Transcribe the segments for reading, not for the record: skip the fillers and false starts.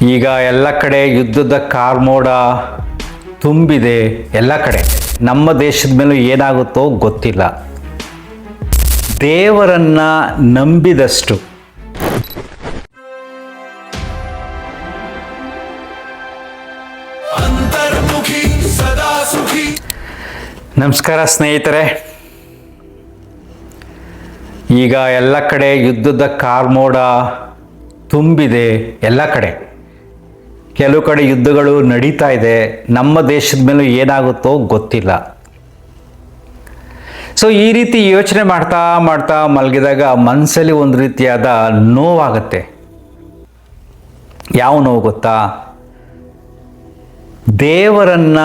ಈಗ ಎಲ್ಲ ಕಡೆ ಯುದ್ಧದ ಕಾರ್ಮೋಡ ತುಂಬಿದೆ. ಎಲ್ಲ ಕಡೆ ನಮ್ಮ ದೇಶದ ಮೇಲೂ ಏನಾಗುತ್ತೋ ಗೊತ್ತಿಲ್ಲ. ದೇವರನ್ನ ನಂಬಿದಷ್ಟು ನಮಸ್ಕಾರ ಸ್ನೇಹಿತರೆ. ಈಗ ಎಲ್ಲ ಕಡೆ ಯುದ್ಧದ ಕಾರ್ಮೋಡ ತುಂಬಿದೆ. ಎಲ್ಲ ಕಡೆ ಕೆಲವು ಕಡೆ ಯುದ್ಧಗಳು ನಡೀತಾ ಇದೆ. ನಮ್ಮ ದೇಶದ ಮೇಲೂ ಏನಾಗುತ್ತೋ ಗೊತ್ತಿಲ್ಲ. ಸೊ ಈ ರೀತಿ ಯೋಚನೆ ಮಾಡ್ತಾ ಮಾಡ್ತಾ ಮಲಗಿದಾಗ ಮನಸ್ಸಲ್ಲಿ ಒಂದು ರೀತಿಯಾದ ನೋವಾಗುತ್ತೆ. ಯಾವ ನೋವು ಗೊತ್ತಾ? ದೇವರನ್ನ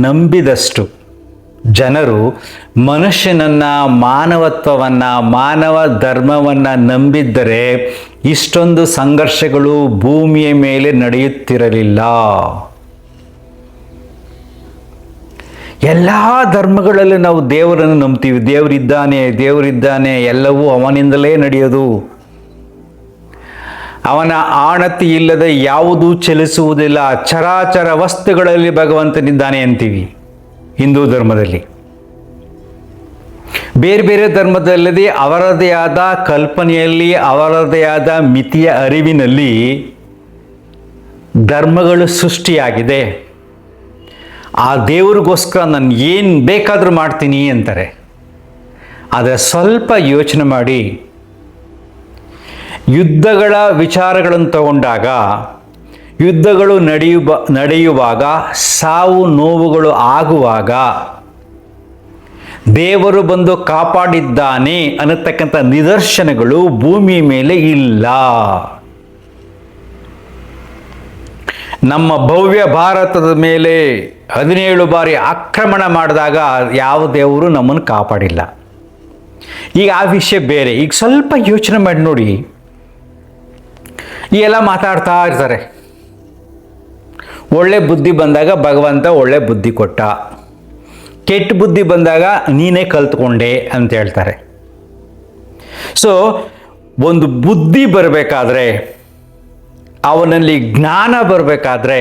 ನಂಬಿದಷ್ಟು ಜನರು ಮನುಷ್ಯನನ್ನ, ಮಾನವತ್ವವನ್ನ, ಮಾನವ ಧರ್ಮವನ್ನ ನಂಬಿದ್ದರೆ ಇಷ್ಟೊಂದು ಸಂಘರ್ಷಗಳು ಭೂಮಿಯ ಮೇಲೆ ನಡೆಯುತ್ತಿರಲಿಲ್ಲ. ಎಲ್ಲ ಧರ್ಮಗಳಲ್ಲಿ ನಾವು ದೇವರನ್ನು ನಂಬ್ತೀವಿ. ದೇವರಿದ್ದಾನೆ, ಎಲ್ಲವೂ ಅವನಿಂದಲೇ ನಡೆಯೋದು. ಅವನ ಆಣತಿ ಇಲ್ಲದೆ ಯಾವುದೂ ಚಲಿಸುವುದಿಲ್ಲ. ಚರಾಚರ ವಸ್ತುಗಳಲ್ಲಿ ಭಗವಂತನಿದ್ದಾನೆ ಅಂತೀವಿ ಹಿಂದೂ ಧರ್ಮದಲ್ಲಿ. ಬೇರೆ ಬೇರೆ ಧರ್ಮದಲ್ಲದೆ ಅವರದೇ ಆದ ಕಲ್ಪನೆಯಲ್ಲಿ, ಅವರದೇ ಆದ ಮಿತಿಯ ಅರಿವಿನಲ್ಲಿ ಧರ್ಮಗಳು ಸೃಷ್ಟಿಯಾಗಿದೆ. ಆ ದೇವರಿಗೋಸ್ಕರ ನಾನು ಏನು ಬೇಕಾದರೂ ಮಾಡ್ತೀನಿ ಅಂತಾರೆ. ಆದರೆ ಸ್ವಲ್ಪ ಯೋಚನೆ ಮಾಡಿ, ಯುದ್ಧಗಳ ವಿಚಾರಗಳನ್ನು ತಗೊಂಡಾಗ, ಯುದ್ಧಗಳು ನಡೆಯುವಾಗ, ಸಾವು ನೋವುಗಳು ಆಗುವಾಗ ದೇವರು ಬಂದು ಕಾಪಾಡಿದ್ದಾನೆ ಅನ್ನತಕ್ಕಂಥ ನಿದರ್ಶನಗಳು ಭೂಮಿ ಮೇಲೆ ಇಲ್ಲ. ನಮ್ಮ ಭವ್ಯ ಭಾರತದ ಮೇಲೆ 17 ಬಾರಿ ಆಕ್ರಮಣ ಮಾಡಿದಾಗ ಯಾವ ದೇವರು ನಮ್ಮನ್ನು ಕಾಪಾಡಿಲ್ಲ. ಈಗ ಆ ವಿಷಯ ಬೇರೆ. ಈಗ ಸ್ವಲ್ಪ ಯೋಚನೆ ಮಾಡಿ ನೋಡಿ. ಈ ಎಲ್ಲ ಮಾತಾಡ್ತಾ ಇರ್ತಾರೆ. ಒಳ್ಳೆ ಬುದ್ಧಿ ಬಂದಾಗ ಭಗವಂತ ಒಳ್ಳೆ ಬುದ್ಧಿ ಕೊಟ್ಟ, ಕೆಟ್ಟ ಬುದ್ಧಿ ಬಂದಾಗ ನೀನೇ ಕಲ್ತ್ಕೊಂಡೆ ಅಂತ ಹೇಳ್ತಾರೆ. ಸೊ ಒಂದು ಬುದ್ಧಿ ಬರಬೇಕಾದ್ರೆ, ಅವನಲ್ಲಿ ಜ್ಞಾನ ಬರಬೇಕಾದ್ರೆ,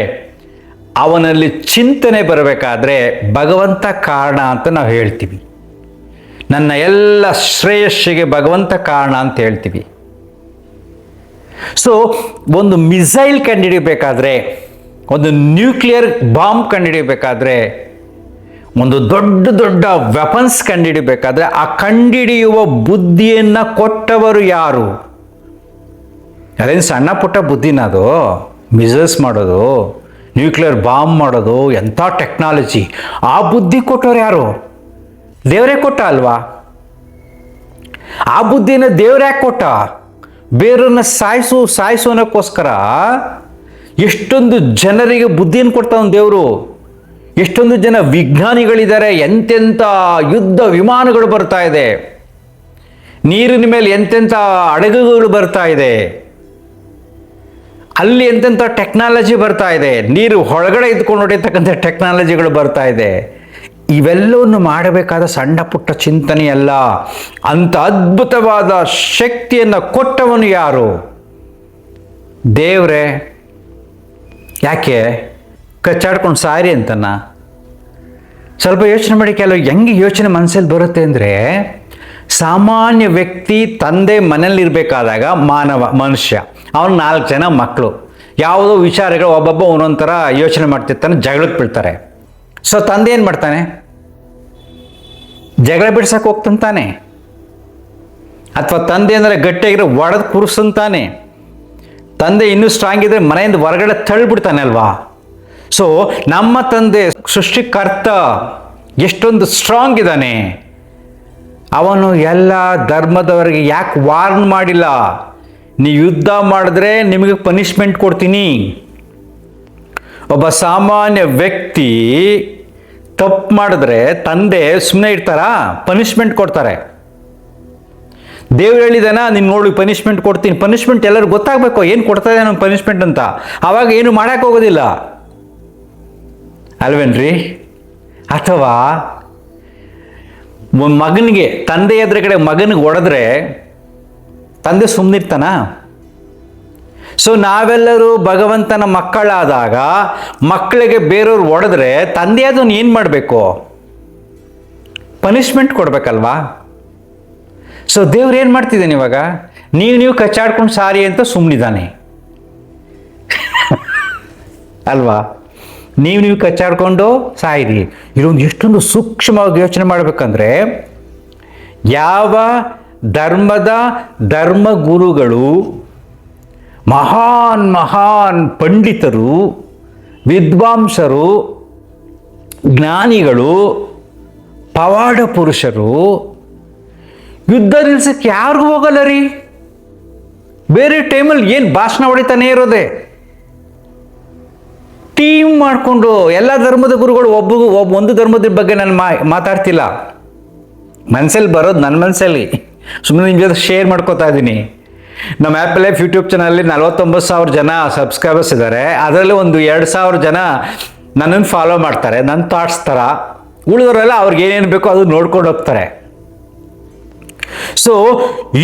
ಅವನಲ್ಲಿ ಚಿಂತನೆ ಬರಬೇಕಾದ್ರೆ ಭಗವಂತ ಕಾರಣ ಅಂತ ನಾವು ಹೇಳ್ತೀವಿ. ನನ್ನ ಎಲ್ಲ ಶ್ರೇಯಸ್ಸಿಗೆ ಭಗವಂತ ಕಾರಣ ಅಂತ ಹೇಳ್ತೀವಿ. ಸೊ ಒಂದು ಮಿಸೈಲ್ ಕಂಡುಹಿಡಿಯಬೇಕಾದ್ರೆ, ಒಂದು ನ್ಯೂಕ್ಲಿಯರ್ ಬಾಂಬ್ ಕಂಡುಹಿಡಿಯಬೇಕಾದ್ರೆ, ಒಂದು ದೊಡ್ಡ ದೊಡ್ಡ ವೆಪನ್ಸ್ ಕಂಡುಹಿಡಿಯಬೇಕಾದ್ರೆ ಆ ಕಂಡುಹಿಡಿಯುವ ಬುದ್ಧಿಯನ್ನು ಕೊಟ್ಟವರು ಯಾರು? ಅದೇನು ಸಣ್ಣ ಪುಟ್ಟ ಬುದ್ಧಿನ ಅದು? ಮಿಸೈಲ್ಸ್ ಮಾಡೋದು, ನ್ಯೂಕ್ಲಿಯರ್ ಬಾಂಬ್ ಮಾಡೋದು ಎಂಥ ಟೆಕ್ನಾಲಜಿ. ಆ ಬುದ್ಧಿ ಕೊಟ್ಟವ್ರು ಯಾರು? ದೇವರೇ ಕೊಟ್ಟ ಅಲ್ವಾ? ಆ ಬುದ್ಧಿನ ದೇವರೇ ಕೊಟ್ಟ. ಬೇರನ್ನ ಸಾಯಿಸೋನಕ್ಕೋಸ್ಕರ ಎಷ್ಟೊಂದು ಜನರಿಗೆ ಬುದ್ಧಿಯನ್ನು ಕೊಡ್ತಾವನು ದೇವರು. ಎಷ್ಟೊಂದು ಜನ ವಿಜ್ಞಾನಿಗಳಿದ್ದಾರೆ. ಎಂತೆಂಥ ಯುದ್ಧ ವಿಮಾನಗಳು ಬರ್ತಾ ಇದೆ, ನೀರಿನ ಮೇಲೆ ಎಂತೆಂಥ ಹಡಗುಗಳು ಬರ್ತಾ ಇದೆ, ಅಲ್ಲಿ ಎಂತೆಂಥ ಟೆಕ್ನಾಲಜಿ ಬರ್ತಾ ಇದೆ, ನೀರು ಒಳಗಡೆ ಇದ್ಕೊಂಡು ಹೊಡಿತಕ್ಕಂಥ ಟೆಕ್ನಾಲಜಿಗಳು ಬರ್ತಾ ಇದೆ. ಇವೆಲ್ಲವನ್ನು ಮಾಡಬೇಕಾದ ಸಣ್ಣ ಪುಟ್ಟ ಚಿಂತನೆ ಅಲ್ಲ. ಅಂಥ ಅದ್ಭುತವಾದ ಶಕ್ತಿಯನ್ನು ಕೊಟ್ಟವನು ಯಾರು? ದೇವರೇ. ಯಾಕೆ ಕಚ್ಚಾಡ್ಕೊಂಡು ಸಾರಿ ಅಂತನ? ಸ್ವಲ್ಪ ಯೋಚನೆ ಮಾಡಿ. ಕೆಲವು ಹೆಂಗೆ ಯೋಚನೆ ಮನಸ್ಸಲ್ಲಿ ಬರುತ್ತೆ ಅಂದರೆ, ಸಾಮಾನ್ಯ ವ್ಯಕ್ತಿ ತಂದೆ ಮನೇಲಿರಬೇಕಾದಾಗ ಮನುಷ್ಯ, ಅವನು 4 ಜನ ಮಕ್ಕಳು, ಯಾವುದೋ ವಿಚಾರಗಳು ಒಬ್ಬೊಬ್ಬ ಒಂದೊಂಥರ ಯೋಚನೆ ಮಾಡ್ತಿರ್ತಾನೆ, ಜಗಳಕ್ಕೆ ಬೀಳ್ತಾರೆ. ಸೊ ತಂದೆ ಏನು ಮಾಡ್ತಾನೆ? ಜಗಳ ಬಿಡ್ಸಕ್ಕೆ ಹೋಗ್ತಂತಾನೆ, ಅಥವಾ ತಂದೆ ಅಂದರೆ ಗಟ್ಟಿಯಾಗಿರೋ ಒಡೆದು ಕೂರಿಸ್ತಂತಾನೆ. ತಂದೆ ಇನ್ನೂ ಸ್ಟ್ರಾಂಗ್ ಇದ್ರೆ ಮನೆಯಿಂದ ಹೊರಗಡೆ ತಳ್ಳಿಬಿಡ್ತಾನೆ ಅಲ್ವಾ? ಸೊ ನಮ್ಮ ತಂದೆ ಸೃಷ್ಟಿಕರ್ತ ಎಷ್ಟೊಂದು ಸ್ಟ್ರಾಂಗ್ ಇದ್ದಾನೆ. ಅವನು ಎಲ್ಲ ಧರ್ಮದವರಿಗೆ ಯಾಕೆ ವಾರ್ನ್ ಮಾಡಿಲ್ಲ? ನೀವು ಯುದ್ಧ ಮಾಡಿದ್ರೆ ನಿಮಗೆ ಪನಿಷ್ಮೆಂಟ್ ಕೊಡ್ತೀನಿ. ಒಬ್ಬ ಸಾಮಾನ್ಯ ವ್ಯಕ್ತಿ ತಪ್ಪು ಮಾಡಿದ್ರೆ ತಂದೆ ಸುಮ್ಮನೆ ಇರ್ತಾರಾ? ಪನಿಷ್ಮೆಂಟ್ ಕೊಡ್ತಾರೆ. ದೇವ್ರು ಹೇಳಿದಾನ, ನೀನು ನೋಡಿ ಪನಿಷ್ಮೆಂಟ್ ಕೊಡ್ತೀನಿ. ಪನಿಷ್ಮೆಂಟ್ ಎಲ್ಲರಿಗೂ ಗೊತ್ತಾಗಬೇಕು ಏನು ಕೊಡ್ತಾ ಇದೆ ನಮ್ಮ ಪನಿಷ್ಮೆಂಟ್ ಅಂತ. ಆವಾಗ ಏನು ಮಾಡೋಕ್ಕೆ ಹೋಗೋದಿಲ್ಲ ಅಲ್ವೇನ್ರಿ? ಅಥವಾ ಮಗನಿಗೆ, ತಂದೆ ಎದುರುಗಡೆ ಮಗನಿಗೆ ಹೊಡೆದ್ರೆ ತಂದೆ ಸುಮ್ಮನಿರ್ತಾನ? ಸೊ ನಾವೆಲ್ಲರೂ ಭಗವಂತನ ಮಕ್ಕಳಾದಾಗ ಮಕ್ಕಳಿಗೆ ಬೇರೆಯವ್ರು ಹೊಡೆದ್ರೆ ತಂದೆ ಅದನ್ನು ಏನು ಮಾಡಬೇಕು? ಪನಿಷ್ಮೆಂಟ್ ಕೊಡಬೇಕಲ್ವಾ? ಸೊ ದೇವ್ರು ಏನು ಮಾಡ್ತಿದ್ದಾನೆ ಇವಾಗ? ನೀವು ಕಚ್ಚಾಡ್ಕೊಂಡು ಸಾರಿ ಅಂತ ಸುಮ್ಮನಿದ್ದಾನೆ ಅಲ್ವಾ? ನೀವು ಕಚ್ಚಾಡ್ಕೊಂಡು ಸಾಯಿರಿ. ಇದೊಂದು ಎಷ್ಟೊಂದು ಸೂಕ್ಷ್ಮವಾಗಿ ಯೋಚನೆ ಮಾಡಬೇಕಂದ್ರೆ, ಯಾವ ಧರ್ಮದ ಧರ್ಮಗುರುಗಳು, ಮಹಾನ್ ಪಂಡಿತರು, ವಿದ್ವಾಂಸರು, ಜ್ಞಾನಿಗಳು, ಪವಾಡ ಪುರುಷರು ಯುದ್ಧ ನಿಲ್ಸಕ್ಕೆ ಯಾರಿಗೂ ಹೋಗಲ್ಲ ರೀ. ಬೇರೆ ಟೈಮಲ್ಲಿ ಏನು ಭಾಷಣ ಹೊಡಿತಾನೆ ಇರೋದೆ. ಟೀಮ್ ಮಾಡಿಕೊಂಡು ಎಲ್ಲ ಧರ್ಮದ ಗುರುಗಳು ಒಂದು ಧರ್ಮದ ಬಗ್ಗೆ ನಾನು ಮಾತಾಡ್ತಿಲ್ಲ. ಮನಸ್ಸಲ್ಲಿ ಬರೋದು ನನ್ನ ಮನಸ್ಸಲ್ಲಿ ಸುಮ್ಮನೆ ನಿಮ್ಮ ಜೊತೆ ಶೇರ್ ಮಾಡ್ಕೋತಾ ಇದ್ದೀನಿ. ನಮ್ಮ ಆ್ಯಪಲ್ ಲೈಫ್ ಯೂಟ್ಯೂಬ್ ಚಾನಲಲ್ಲಿ 49,000 ಜನ ಸಬ್ಸ್ಕ್ರೈಬರ್ಸ್ ಇದ್ದಾರೆ. ಅದರಲ್ಲಿ ಒಂದು 2,000 ಜನ ನನ್ನನ್ನು ಫಾಲೋ ಮಾಡ್ತಾರೆ, ನನ್ನ ಥಾಟ್ಸ್ ಥರ. ಉಳಿದವರೆಲ್ಲ ಅವ್ರಿಗೆ ಏನೇನು ಬೇಕೋ ಅದು ನೋಡ್ಕೊಂಡು ಹೋಗ್ತಾರೆ. ಸೊ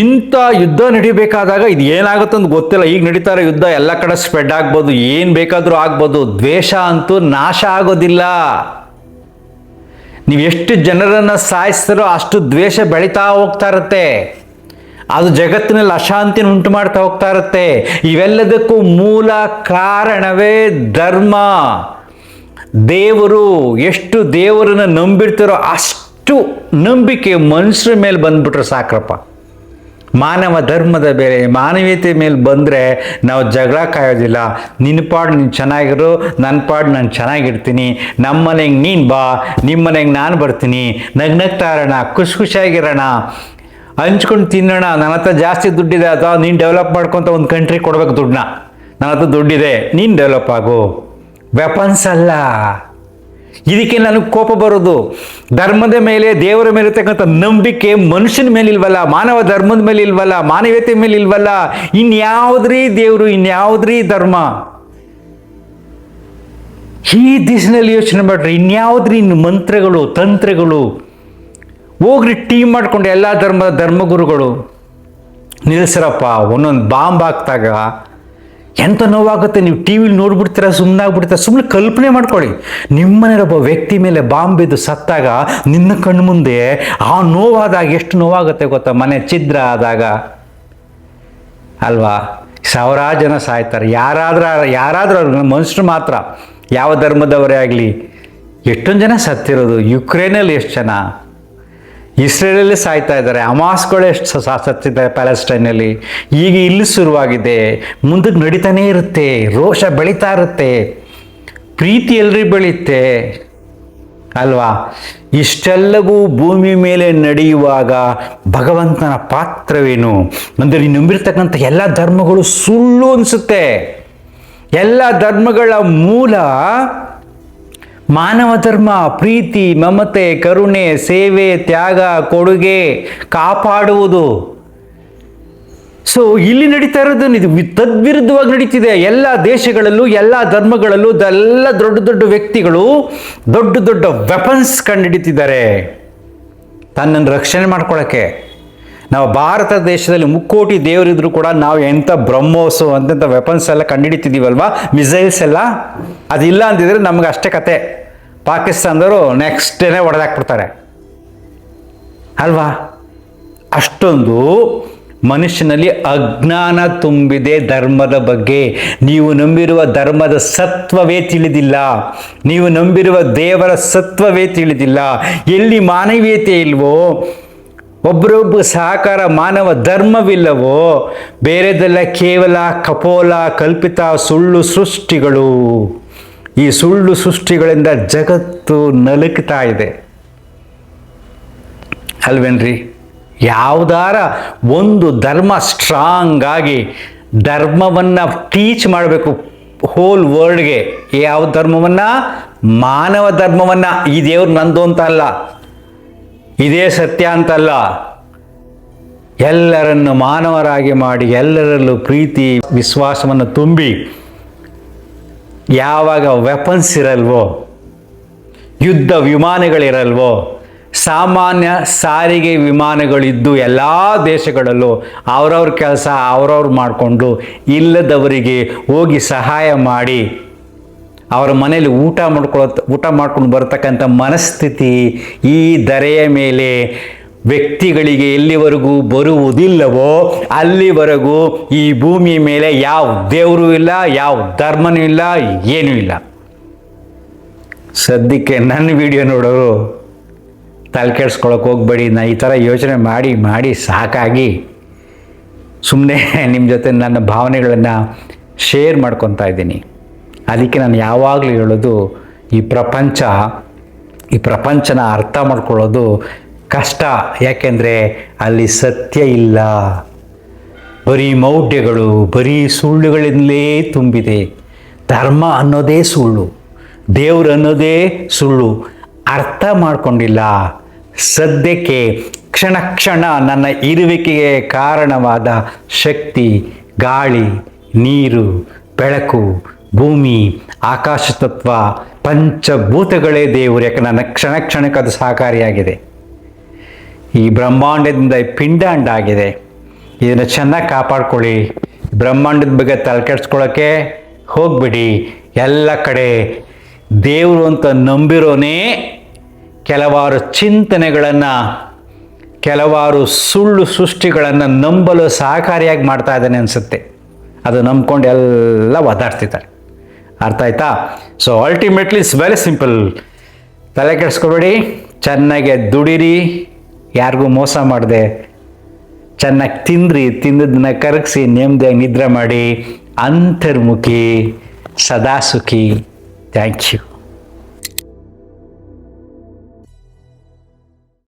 ಇಂಥ ಯುದ್ಧ ನಡಿಬೇಕಾದಾಗ ಇದು ಏನಾಗುತ್ತೆ ಅಂತ ಗೊತ್ತಿಲ್ಲ. ಈಗ ನಡೀತಾರೆ ಯುದ್ಧ, ಎಲ್ಲ ಕಡೆ ಸ್ಪ್ರೆಡ್ ಆಗ್ಬೋದು, ಏನು ಬೇಕಾದರೂ ಆಗ್ಬೋದು. ದ್ವೇಷ ಅಂತೂ ನಾಶ ಆಗೋದಿಲ್ಲ. ನೀವು ಎಷ್ಟು ಜನರನ್ನು ಸಾಯಿಸ್ತಾರೋ ಅಷ್ಟು ದ್ವೇಷ ಬೆಳೀತಾ ಹೋಗ್ತಾ ಇರುತ್ತೆ. ಅದು ಜಗತ್ತಿನಲ್ಲಿ ಅಶಾಂತಿನ ಉಂಟು ಮಾಡ್ತಾ ಹೋಗ್ತಾ ಇರುತ್ತೆ. ಇವೆಲ್ಲದಕ್ಕೂ ಮೂಲ ಕಾರಣವೇ ಧರ್ಮ. ದೇವರು ಎಷ್ಟು ದೇವರನ್ನು ನಂಬಿರ್ತಾರೋ ಅಷ್ಟು ನಂಬಿಕೆ ಮನುಷ್ಯರ ಮೇಲೆ ಬಂದ್ಬಿಟ್ರೆ ಸಾಕ್ರಪ್ಪ. ಮಾನವ ಧರ್ಮದ ಬೇರೆ ಮಾನವೀಯತೆ ಮೇಲೆ ಬಂದರೆ ನಾವು ಜಗಳ ಕಾಯೋದಿಲ್ಲ. ನಿನ್ನ ಪಾಡು ನೀನು ಚೆನ್ನಾಗಿರು, ನನ್ನ ಪಾಡು ನಾನು ಚೆನ್ನಾಗಿರ್ತೀನಿ, ನಮ್ಮ ಮನೆಗೆ ನೀನು ಬಾ, ನಿಮ್ಮ ಮನೆಗೆ ನಾನು ಬರ್ತೀನಿ, ನಗ್ನಗ್ತಾ ಇರೋಣ, ಖುಷಿಯಾಗಿರೋಣ, ಹಂಚ್ಕೊಂಡು ತಿನ್ನೋಣ. ನನ್ನ ಹತ್ರ ಜಾಸ್ತಿ ದುಡ್ಡಿದೆ ಅಥವಾ ನೀನು ಡೆವಲಪ್ ಮಾಡ್ಕೊತ ಒಂದು ಕಂಟ್ರಿ ಕೊಡ್ಬೇಕು ದುಡ್ಡನ್ನ. ನನ್ನ ಹತ್ರ ದುಡ್ಡಿದೆ, ನೀನು ಡೆವಲಪ್ ಆಗು. ವೆಪನ್ಸ್ ಅಲ್ಲ. ಇದಕ್ಕೆ ನನಗೆ ಕೋಪ ಬರೋದು. ಧರ್ಮದ ಮೇಲೆ, ದೇವರ ಮೇಲೆ ಇರ್ತಕ್ಕಂಥ ನಂಬಿಕೆ ಮನುಷ್ಯನ ಮೇಲೆ ಇಲ್ವಲ್ಲ, ಮಾನವ ಧರ್ಮದ ಮೇಲೆ ಇಲ್ವಲ್ಲ, ಮಾನವೀಯತೆ ಮೇಲೆ ಇಲ್ವಲ್ಲ. ಇನ್ಯಾವುದ್ರೀ ದೇವರು, ಇನ್ಯಾವುದ್ರೀ ಧರ್ಮ? ಈ ದಿಶೆಯಲ್ಲಿ ಯೋಚನೆ ಮಾಡ್ರಿ. ಇನ್ಯಾವುದ್ರಿ ಇನ್ನು ಮಂತ್ರಗಳು, ತಂತ್ರಗಳು? ಹೋಗ್ರಿ ಟೀಮ್ ಮಾಡ್ಕೊಂಡು ಎಲ್ಲ ಧರ್ಮದ ಧರ್ಮಗುರುಗಳು ನಿಲ್ಲಿಸ್ರಪ್ಪ. ಒಂದೊಂದು ಬಾಂಬ್ ಹಾಕ್ದಾಗ ಎಂಥ ನೋವಾಗುತ್ತೆ. ನೀವು ಟಿ ವಿಲಿ ನೋಡ್ಬಿಡ್ತೀರ, ಸುಮ್ಮನಾಗ್ಬಿಡ್ತೀರ. ಸುಮ್ಮನೆ ಕಲ್ಪನೆ ಮಾಡ್ಕೊಳ್ಳಿ, ನಿಮ್ಮನೆ ಒಬ್ಬ ವ್ಯಕ್ತಿ ಮೇಲೆ ಬಾಂಬ್ ಬಿದ್ದು ಸತ್ತಾಗ ನಿನ್ನ ಕಣ್ಣು ಮುಂದೆ ಆ ನೋವಾದಾಗ ಎಷ್ಟು ನೋವಾಗುತ್ತೆ ಗೊತ್ತಾ? ಮನೆ ಛಿದ್ರ ಆದಾಗ ಅಲ್ವಾ? ಸಾವಿರಾರು ಜನ ಸಾಯ್ತಾರೆ. ಯಾರಾದರೂ ಮನುಷ್ಯರು ಮಾತ್ರ, ಯಾವ ಧರ್ಮದವರೇ ಆಗಲಿ. ಎಷ್ಟೊಂದು ಜನ ಸತ್ತಿರೋದು. ಯುಕ್ರೇನಲ್ಲಿ ಎಷ್ಟು ಜನ, ಇಸ್ರೇಲಲ್ಲಿ ಸಾಯ್ತಾ ಇದ್ದಾರೆ, ಹಮಾಸ್ಗಳು ಎಷ್ಟು ಸತ್ತಿದ್ದಾರೆ ಪ್ಯಾಲೆಸ್ಟೈನಲ್ಲಿ. ಈಗ ಇಲ್ಲಿ ಶುರುವಾಗಿದೆ, ಮುಂದಕ್ಕೆ ನಡೀತಾನೇ ಇರುತ್ತೆ. ರೋಷ ಬೆಳೀತಾ ಇರುತ್ತೆ, ಪ್ರೀತಿ ಎಲ್ರಿಗೂ ಬೆಳೆಯುತ್ತೆ ಅಲ್ವಾ? ಇಷ್ಟೆಲ್ಲವೂ ಭೂಮಿ ಮೇಲೆ ನಡೆಯುವಾಗ ಭಗವಂತನ ಪಾತ್ರವೇನು ಅಂದರೆ, ನೀವು ನಂಬಿರ್ತಕ್ಕಂಥ ಎಲ್ಲ ಧರ್ಮಗಳು ಸುಳ್ಳು ಅನಿಸುತ್ತೆ. ಎಲ್ಲ ಧರ್ಮಗಳ ಮೂಲ ಮಾನವ ಧರ್ಮ. ಪ್ರೀತಿ, ಮಮತೆ, ಕರುಣೆ, ಸೇವೆ, ತ್ಯಾಗ, ಕೊಡುಗೆ, ಕಾಪಾಡುವುದು. ಸೊ ಇಲ್ಲಿ ನಡೀತಾ ಇರೋದು ಇದು ತದ್ವಿರುದ್ಧವಾಗಿ ನಡೀತಿದೆ. ಎಲ್ಲ ದೇಶಗಳಲ್ಲೂ, ಎಲ್ಲ ಧರ್ಮಗಳಲ್ಲೂ ಎಲ್ಲ ದೊಡ್ಡ ದೊಡ್ಡ ವ್ಯಕ್ತಿಗಳು ದೊಡ್ಡ ದೊಡ್ಡ ವೆಪನ್ಸ್ ಕಂಡುಹಿಡಿತಿದ್ದಾರೆ ತನ್ನನ್ನು ರಕ್ಷಣೆ ಮಾಡ್ಕೊಳ್ಳೋಕ್ಕೆ. ನಾವು ಭಾರತ ದೇಶದಲ್ಲಿ 3 ಕೋಟಿ ದೇವರಿದ್ರು ಕೂಡ ನಾವು ಎಂಥ ಬ್ರಹ್ಮೋಸು ಅಂತಂಥ ವೆಪನ್ಸ್ ಎಲ್ಲ ಕಂಡುಹಿಡಿತಿದ್ದೀವಲ್ವಾ, ಮಿಸೈಲ್ಸ್ ಎಲ್ಲ. ಅದಿಲ್ಲ ಅಂತಿದ್ರೆ ನಮ್ಗೆ ಅಷ್ಟೇ ಕತೆ. ಪಾಕಿಸ್ತಾನದವರು ನೆಕ್ಸ್ಟ್ ಡೇನೇ ಹೊಡೆದಾಕ್ಬಿಡ್ತಾರೆ ಅಲ್ವಾ? ಅಷ್ಟೊಂದು ಮನುಷ್ಯನಲ್ಲಿ ಅಜ್ಞಾನ ತುಂಬಿದೆ ಧರ್ಮದ ಬಗ್ಗೆ. ನೀವು ನಂಬಿರುವ ಧರ್ಮದ ಸತ್ವವೇ ತಿಳಿದಿಲ್ಲ, ನೀವು ನಂಬಿರುವ ದೇವರ ಸತ್ವವೇ ತಿಳಿದಿಲ್ಲ. ಎಲ್ಲಿ ಮಾನವೀಯತೆ ಇಲ್ವೋ, ಒಬ್ಬರೊಬ್ಬ ಸಹಕಾರ ಮಾನವ ಧರ್ಮವಿಲ್ಲವೋ, ಬೇರೆದೆಲ್ಲ ಕೇವಲ ಕಪೋಲ, ಕಲ್ಪಿತ ಸುಳ್ಳು ಸೃಷ್ಟಿಗಳು. ಈ ಸುಳ್ಳು ಸೃಷ್ಟಿಗಳಿಂದ ಜಗತ್ತು ನಲುಕ್ತಾ ಇದೆ ಅಲ್ವೇನ್ರಿ? ಯಾವುದಾರ ಒಂದು ಧರ್ಮ ಸ್ಟ್ರಾಂಗ್ ಆಗಿ ಧರ್ಮವನ್ನು ಟೀಚ್ ಮಾಡಬೇಕು ಹೋಲ್ ವರ್ಲ್ಡ್ಗೆ. ಯಾವ ಧರ್ಮವನ್ನು? ಮಾನವ ಧರ್ಮವನ್ನು. ಈ ದೇವ್ರು ನಂದು ಅಂತ ಅಲ್ಲ, ಇದೇ ಸತ್ಯ ಅಂತಲ್ಲ. ಎಲ್ಲರನ್ನು ಮಾನವರಾಗಿ ಮಾಡಿ, ಎಲ್ಲರಲ್ಲೂ ಪ್ರೀತಿ ವಿಶ್ವಾಸವನ್ನು ತುಂಬಿ, ಯಾವಾಗ ವೆಪನ್ಸ್ ಇರಲ್ವೋ, ಯುದ್ಧ ವಿಮಾನಗಳಿರಲ್ವೋ, ಸಾಮಾನ್ಯ ಸಾರಿಗೆ ವಿಮಾನಗಳಿದ್ದು ಎಲ್ಲ ದೇಶಗಳಲ್ಲೂ ಅವ್ರವ್ರ ಕೆಲಸ ಅವ್ರವ್ರು ಮಾಡಿಕೊಂಡು ಇಲ್ಲದವರಿಗೆ ಹೋಗಿ ಸಹಾಯ ಮಾಡಿ ಅವರ ಮನೇಲಿ ಊಟ ಮಾಡ್ಕೊಂಡು ಬರ್ತಕ್ಕಂಥ ಮನಸ್ಥಿತಿ ಈ ಧರೆಯ ಮೇಲೆ ವ್ಯಕ್ತಿಗಳಿಗೆ ಎಲ್ಲಿವರೆಗೂ ಬರುವುದಿಲ್ಲವೋ ಅಲ್ಲಿವರೆಗೂ ಈ ಭೂಮಿ ಮೇಲೆ ಯಾವ ದೇವರು ಇಲ್ಲ, ಯಾವ ಧರ್ಮನೂ ಇಲ್ಲ, ಏನೂ ಇಲ್ಲ. ಸದ್ಯಕ್ಕೆ ನನ್ನ ವಿಡಿಯೋ ನೋಡೋರು ತಲೆ ಕೆಡ್ಸ್ಕೊಳಕ್ಕೆ ಹೋಗ್ಬೇಡಿ. ನಾ ಈ ಥರ ಯೋಚನೆ ಮಾಡಿ ಸಾಕಾಗಿ ಸುಮ್ಮನೆ ನಿಮ್ಮ ಜೊತೆ ನನ್ನ ಭಾವನೆಗಳನ್ನು ಶೇರ್ ಮಾಡ್ಕೊತಾ ಇದ್ದೀನಿ. ಅದಕ್ಕೆ ನಾನು ಯಾವಾಗಲೂ ಹೇಳೋದು, ಈ ಪ್ರಪಂಚನ ಅರ್ಥ ಮಾಡ್ಕೊಳ್ಳೋದು ಕಷ್ಟ. ಯಾಕೆಂದರೆ ಅಲ್ಲಿ ಸತ್ಯ ಇಲ್ಲ, ಬರೀ ಮೌಢ್ಯಗಳು, ಬರೀ ಸುಳ್ಳುಗಳಿಂದಲೇ ತುಂಬಿದೆ. ಧರ್ಮ ಅನ್ನೋದೇ ಸುಳ್ಳು, ದೇವರು ಅನ್ನೋದೇ ಸುಳ್ಳು. ಅರ್ಥ ಮಾಡ್ಕೊಂಡಿಲ್ಲ. ಸದ್ಯಕ್ಕೆ ಕ್ಷಣ ನನ್ನ ಇರುವಿಕೆಗೆ ಕಾರಣವಾದ ಶಕ್ತಿ, ಗಾಳಿ, ನೀರು, ಬೆಳಕು, ಭೂಮಿ, ಆಕಾಶ ತತ್ವ, ಪಂಚಭೂತಗಳೇ ದೇವರು. ಯಾಕೆ ನನ್ನ ಕ್ಷಣಕ್ಕೆ ಅದು ಸಹಕಾರಿಯಾಗಿದೆ. ಈ ಬ್ರಹ್ಮಾಂಡದಿಂದ ಪಿಂಡಾಂಡ ಆಗಿದೆ. ಇದನ್ನು ಚೆನ್ನಾಗಿ ಕಾಪಾಡ್ಕೊಳ್ಳಿ. ಬ್ರಹ್ಮಾಂಡದ ಬಗ್ಗೆ ತಲೆ ಕೆಡಿಸ್ಕೊಳ್ಳೋಕ್ಕೆ ಹೋಗ್ಬಿಡಿ. ಎಲ್ಲ ಕಡೆ ದೇವರು ಅಂತ ನಂಬಿರೋನೇ ಕೆಲವಾರು ಚಿಂತನೆಗಳನ್ನು, ಕೆಲವಾರು ಸುಳ್ಳು ಸೃಷ್ಟಿಗಳನ್ನು ನಂಬಲು ಸಹಕಾರಿಯಾಗಿ ಮಾಡ್ತಾ ಇದ್ದಾನೆ ಅನಿಸುತ್ತೆ. ಅದು ನಂಬ್ಕೊಂಡು ಎಲ್ಲ ಒದ್ದಾಡ್ತಿದ್ದಾರೆ. ಅರ್ಥ ಆಯ್ತಾ? So ultimately it's very simple. ತಲೆ ಕೆಡಿಸ್ಕೊಬೇಡಿ, ಚೆನ್ನಾಗೆ ದುಡಿರಿ, ಯಾರಿಗೂ ಮೋಸ ಮಾಡದೆ ಚೆನ್ನಾಗಿ ತಿಂದದನ್ನ ಕರಗಿಸಿ ನೆಮ್ಮದಿಯಾಗಿ ನಿದ್ರೆ ಮಾಡಿ, ಅಂತರ್ಮುಖಿ, ಸದಾ ಸುಖಿ. Thank you.